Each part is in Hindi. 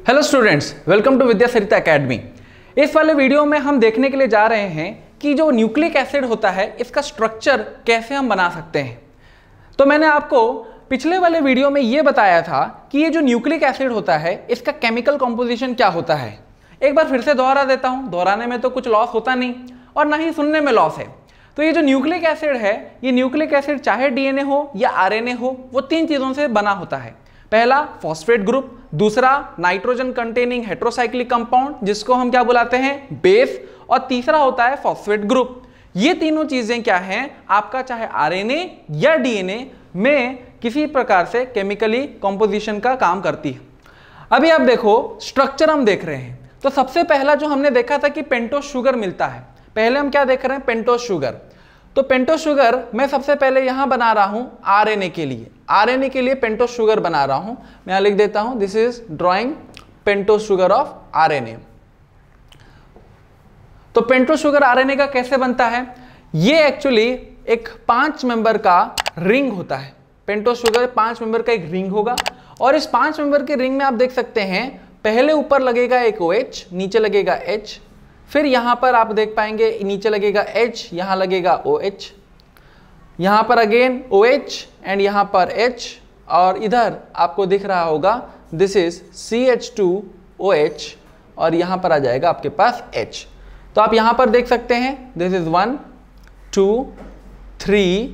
Hello students, welcome to Vidya Sarita academy. इस वाले वीडियो में हम देखने के लिए जा रहे हैं कि जो न्यूक्लिक एसिड होता है इसका स्ट्रक्चर कैसे हम बना सकते हैं। तो मैंने आपको पिछले वाले वीडियो में ये बताया था कि ये जो न्यूक्लिक एसिड होता है इसका केमिकल कॉम्पोजिशन क्या होता है। एक बार फिर से दोहरा देता हूँ, दोहराने में तो कुछ लॉस होता नहीं और ना ही सुनने में लॉस है। तो ये जो न्यूक्लिक एसिड है, ये न्यूक्लिक एसिड चाहे डीएनए हो या आरएनए हो, वो तीन चीज़ों से बना होता है। पहला फॉस्फेट ग्रुप, दूसरा नाइट्रोजन कंटेनिंग हेट्रोसाइक्लिक कंपाउंड जिसको हम क्या बुलाते हैं, बेस, और तीसरा होता है फॉस्फेट ग्रुप। ये तीनों चीजें क्या हैं, आपका चाहे आरएनए या डीएनए में किसी प्रकार से केमिकली कंपोजिशन का काम करती है। अभी आप देखो स्ट्रक्चर हम देख रहे हैं, तो सबसे पहला जो हमने देखा था कि पेंटोस शुगर मिलता है। पहले हम क्या देख रहे हैं, पेंटोस शुगर। तो पेंटोस शुगर मैं सबसे पहले यहां बना रहा हूं आरएनए के लिए। आरएनए के लिए पेंटोस शुगर बना रहा हूं, मैं यहां लिख देता हूं, this is drawing pentose sugar of RNA. तो पेंटोस शुगर आरएनए का कैसे बनता है, ये एक्चुअली एक 5 मेंबर का रिंग होता है। पेंटोस शुगर 5 मेंबर का एक रिंग होगा और इस 5 मेंबर के रिंग में आप देख सकते हैं पहले ऊपर लगेगा एक OH, नीचे लगेगा H, फिर यहां पर आप देख पाएंगे नीचे लगेगा H, यहां लगेगा OH, यहां पर अगेन OH एंड यहां पर H, और इधर आपको दिख रहा होगा दिस इज CH2OH और यहां पर आ जाएगा आपके पास H। तो आप यहां पर देख सकते हैं दिस इज 1 2 3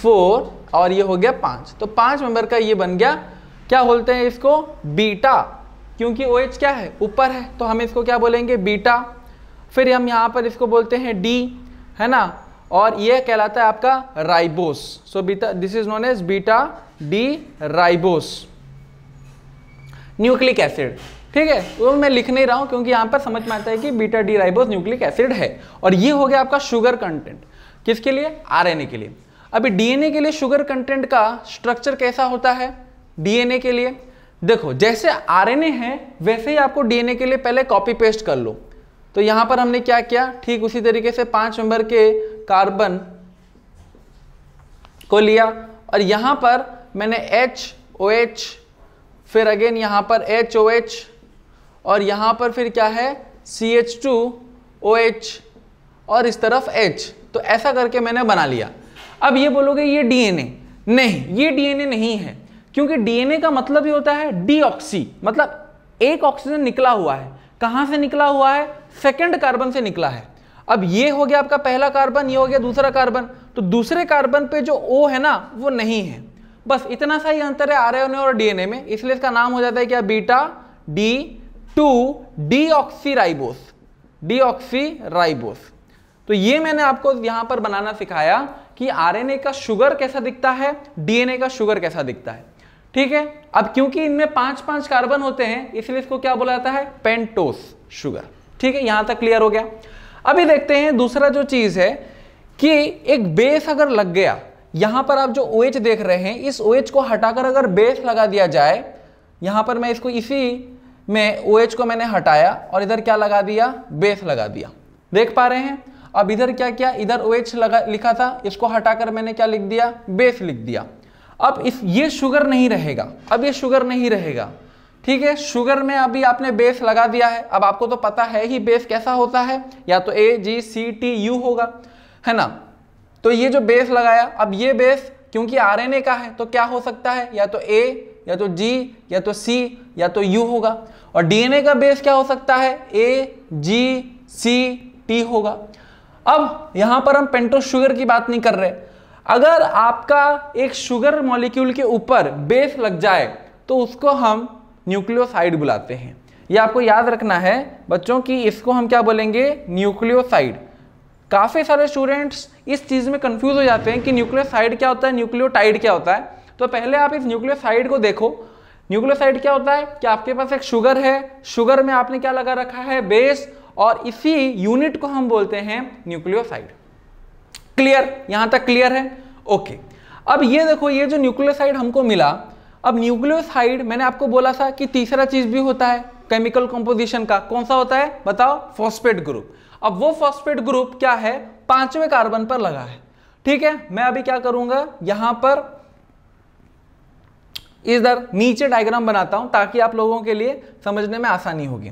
4 और ये हो गया 5। तो 5 मेंबर का ये बन गया। क्या बोलते हैं इसको, बीटा, क्योंकि OH क्या है, ऊपर है, तो हम इसको क्या बोलेंगे, बीटा। फिर हम यहाँ पर इसको बोलते हैं D, है ना, और ये कहलाता है आपका ribose. So beta, this is known as beta D ribose nucleic acid. ठीक है, वो मैं लिख नहीं रहा हूँ क्योंकि यहाँ पर समझ में आता है कि beta D ribose nucleic acid है। और ये हो गया आपका शुगर कंटेंट, किसके लिए, आरएनए के लिए। अभी डीएनए के लिए शुगर कंटेंट का स्ट्रक्चर कैसा होता है, डीएनए के लिए देखो जैसे आरएनए है वैसे ही आपको डीएनए के लिए पहले कॉपी पेस्ट कर लो। तो यहां पर हमने क्या किया, ठीक उसी तरीके से 5 मेंबर के कार्बन को लिया और यहां पर मैंने HOH, फिर अगेन यहां पर HOH और यहां पर फिर क्या है CH2OH और इस तरफ H। तो ऐसा करके मैंने बना लिया। अब ये बोलोगे ये डीएनए, नहीं, ये डीएनए नहीं है, क्योंकि डीएनए का मतलब ही होता है डीऑक्सी, मतलब एक ऑक्सीजन निकला हुआ है। कहां से निकला हुआ है, सेकंड कार्बन से निकला है। अब ये हो गया आपका पहला कार्बन, ये हो गया दूसरा कार्बन। तो दूसरे कार्बन पे जो O है ना वो नहीं है, बस इतना सा ही अंतर है आरएनए और डीएनए में, इसलिए इसका नाम हो जाता है क्या, बीटा D2 डीऑक्सीराइबोस, डीऑक्सीराइबोस। तो ये मैंने आपको यहां पर बनाना सिखाया कि आरएनए का शुगर कैसा दिखता है, डीएनए का शुगर कैसा दिखता है। ठीक है, अब क्योंकि इनमें 5-5 कार्बन होते हैं इसलिए इसको क्या बोला जाता है, पेंटोस शुगर। ठीक है, यहां तक क्लियर हो गया। अभी देखते हैं दूसरा जो चीज है कि एक बेस अगर लग गया, यहां पर आप जो OH देख रहे हैं इस OH को हटाकर अगर बेस लगा दिया जाए, यहां पर मैं इसको इसी में OH को मैंने हटाया और इधर क्या लगा दिया, बेस लगा दिया, देख पा रहे हैं। अब इधर क्या किया, इधर OH लिखा था, इसको हटाकर मैंने क्या लिख दिया, बेस लिख दिया। अब ये शुगर नहीं रहेगा, अब ये शुगर नहीं रहेगा। ठीक है, शुगर में अभी आपने बेस लगा दिया है। अब आपको तो पता है ही बेस कैसा होता है, या तो AGCTU होगा, है ना। तो ये जो बेस लगाया, अब ये बेस क्योंकि आरएनए का है तो क्या हो सकता है, या तो A, या तो G, या तो C, या तो U होगा। और डीएनए का बेस क्या हो सकता है, AGCT होगा। अब यहां पर हम पेंटोस शुगर की बात नहीं कर रहे। अगर आपका एक शुगर मॉलिक्यूल के ऊपर बेस लग जाए तो उसको हम न्यूक्लियोसाइड बुलाते हैं। ये आपको याद रखना है बच्चों की, इसको हम क्या बोलेंगे, न्यूक्लियोसाइड। काफी सारे स्टूडेंट्स इस चीज में कंफ्यूज हो जाते हैं कि न्यूक्लियोसाइड क्या होता है, न्यूक्लियोटाइड क्या होता है। तो पहले आप इस न्यूक्लियोसाइड को देखो। न्यूक्लियोसाइड क्या होता है कि आपके पास एक शुगर है, शुगर में आपने क्या लगा रखा है, बेस, और इसी यूनिट को हम बोलते हैं न्यूक्लियोसाइड। क्लियर, यहां तक क्लियर है, ओके। अब ये देखो, ये जो न्यूक्लियोसाइड हमको मिला, अब न्यूक्लियोसाइड मैंने आपको बोला था कि तीसरा चीज भी होता है केमिकल कंपोजिशन का, कौन सा होता है बताओ, फॉस्फेट ग्रुप। अब वो फॉस्फेट ग्रुप क्या है, 5वें कार्बन पर लगा है। ठीक है, मैं अभी क्या करूंगा, यहां पर इधर नीचे डायग्राम बनाता हूं ताकि आप लोगों के लिए समझने में आसानी होगी।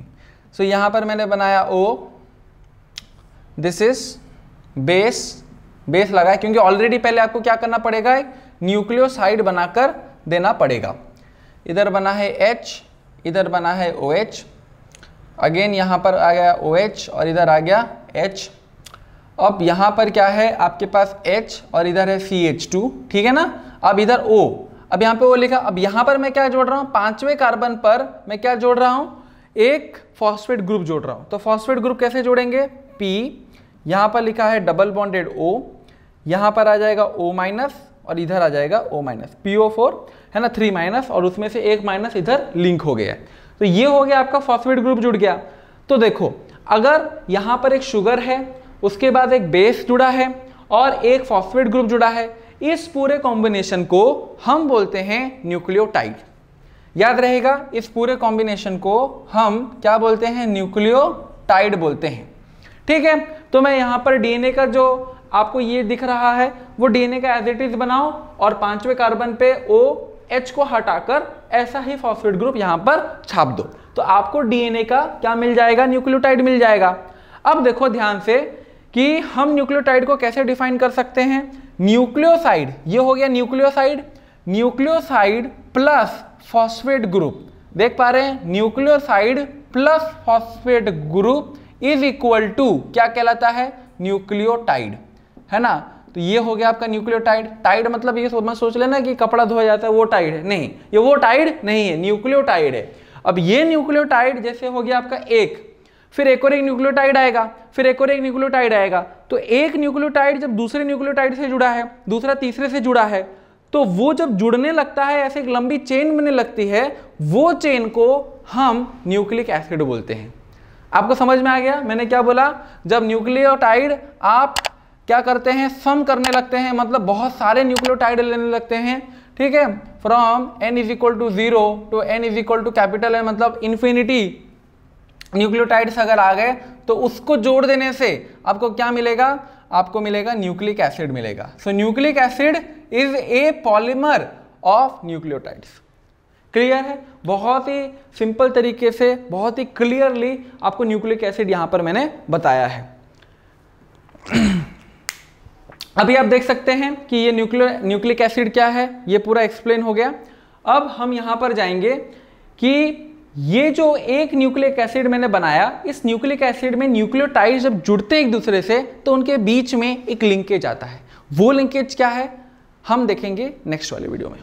सो यहां पर मैंने बनाया O, दिस इज बेस लगा है क्योंकि ऑलरेडी पहले आपको क्या करना पड़ेगा, एक न्यूक्लियोसाइड बनाकर देना पड़ेगा। इधर बना है H, इधर बना है OH, अगेन यहां पर आ गया OH और इधर आ गया H। अब यहां पर क्या है आपके पास H और इधर है CH2, ठीक है ना। अब इधर O, अब यहां पे O लिखा। अब यहां पर मैं क्या जोड़ रहा हूं, 5वें कार्बन पर मैं क्या जोड़ रहा हूं, एक फॉस्फेट ग्रुप जोड़ रहा हूं। तो फॉस्फेट ग्रुप कैसे जोड़ेंगे, P, यहां पर लिखा है डबल बॉन्डेड O, यहां पर आ जाएगा O माइनस और इधर आ जाएगा O माइनस, PO4 है ना, 3 माइनस और उसमें से 1 माइनस इधर लिंक हो गया है। तो ये हो गया आपका फॉस्फेट ग्रुप जुड़ गया। तो देखो अगर यहां पर एक शुगर है, उसके बाद एक बेस जुड़ा है और एक फॉस्फेट ग्रुप जुड़ा है, इस पूरे कॉम्बिनेशन को हम बोलते हैं न्यूक्लियोटाइड। याद रहेगा, इस पूरे कॉम्बिनेशन को हम क्या बोलते हैं, न्यूक्लियोटाइड बोलते हैं, ठीक है। तो मैं यहां पर डीएनए का जो आपको ये दिख रहा है वो डीएनए का एज इट इज बनाओ और 5वें कार्बन पे OH को हटाकर ऐसा ही फॉस्फेट ग्रुप यहां पर छाप दो, तो आपको डीएनए का क्या मिल जाएगा, न्यूक्लियोटाइड मिल जाएगा। अब देखो ध्यान से कि हम न्यूक्लियोटाइड को कैसे डिफाइन कर सकते हैं। न्यूक्लियोसाइड, ये हो गया nucleoside, nucleoside plus phosphate group, देख पा रहे हैं, nucleoside plus phosphate group is equal to क्या कहलाता है, न्यूक्लियोटाइड, है ना। तो ये हो गया आपका न्यूक्लियोटाइड। टाइड मतलब ये मत सोच लेना कि कपड़ा धोया जाता है वो टाइड है, नहीं, ये वो टाइड नहीं है, न्यूक्लियोटाइड है। अब ये न्यूक्लियोटाइड जैसे हो गया आपका एक, फिर एक और एक न्यूक्लियोटाइड आएगा, फिर एक और एक न्यूक्लियोटाइड आएगा। तो एक न्यूक्लियोटाइड जब दूसरे न्यूक्लियोटाइड से जुड़ा है, दूसरा तीसरे से जुड़ा है, तो वो जब जुड़ने लगता है, ऐसे एक लंबी चेन बनने लगती है, वो चेन को हम न्यूक्लिक एसिड बोलते हैं। आपको समझ में आ गया मैंने क्या बोला। जब न्यूक्लियोटाइड आप क्या करते हैं, सम करने लगते हैं, मतलब बहुत सारे न्यूक्लियोटाइड लेने लगते हैं, ठीक है, from n is equal to 0 to n is equal to capital N, मतलब इन्फिनिटी न्यूक्लियोटाइड्स अगर आ गए तो उसको जोड़ देने से आपको क्या मिलेगा, आपको मिलेगा न्यूक्लिक एसिड मिलेगा। So nucleic acid is a polymer of nucleotides. Clear है, बहुत ही सिंपल तरीके से, बहुत ही क्लियरली आपको न्यूक्लिक एसिड यहां पर मैंने बताया है। अभी आप देख सकते हैं कि ये न्यूक्लिक एसिड क्या है, ये पूरा एक्सप्लेन हो गया। अब हम यहां पर जाएंगे कि ये जो एक न्यूक्लिक एसिड मैंने बनाया, इस न्यूक्लिक एसिड में न्यूक्लियोटाइड जब जुड़ते एक दूसरे से तो उनके बीच में एक लिंकेज आता है। वो लिंकेज क्या है हम देखेंगे नेक्स्ट वाले वीडियो में।